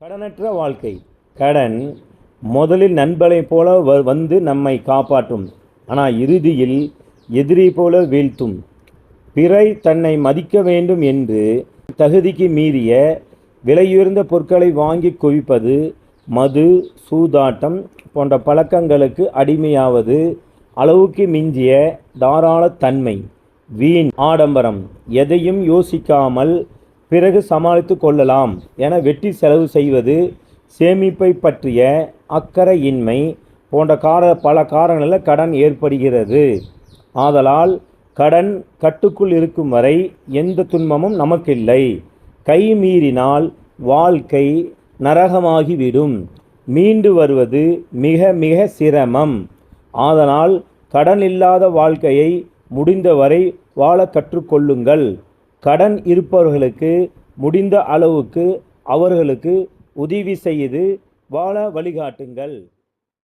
கடனற்ற வாழ்க்கை. கடன் முதலில் நண்பனைப் போல வந்து நம்மை காப்பாற்றும். ஆனால் இறுதியில் எதிரி போல வீழ்த்தும். பிறை தன்னை மதிக்க வேண்டும் என்று தகுதிக்கு மீறிய விலையுயர்ந்த பொருட்களை வாங்கி குவிப்பது, மது, சூதாட்டம் போன்ற பழக்கங்களுக்கு அடிமையாவது, அளவுக்கு மிஞ்சிய தாராளத்தன்மை, வீண் ஆடம்பரம், எதையும் யோசிக்காமல் பிறகு சமாளித்து கொள்ளலாம் என வெட்டி செலவு செய்வது, சேமிப்பை பற்றிய அக்கறையின்மை போன்ற பல காரணங்களில் கடன் ஏற்படுகிறது. ஆதலால் கடன் கட்டுக்குள் இருக்கும் வரை எந்த துன்பமும் நமக்கில்லை. கை மீறினால் வாழ்க்கை நரகமாகிவிடும். மீண்டு வருவது மிக மிக சிரமம். ஆதலால் கடன் இல்லாத வாழ்க்கையை முடிந்தவரை வாழ கற்றுக்கொள்ளுங்கள். கடன் இருப்பவர்களுக்கு முடிந்த அளவுக்கு அவர்களுக்கு உதவி செய்து வாழ வழிகாட்டுங்கள்.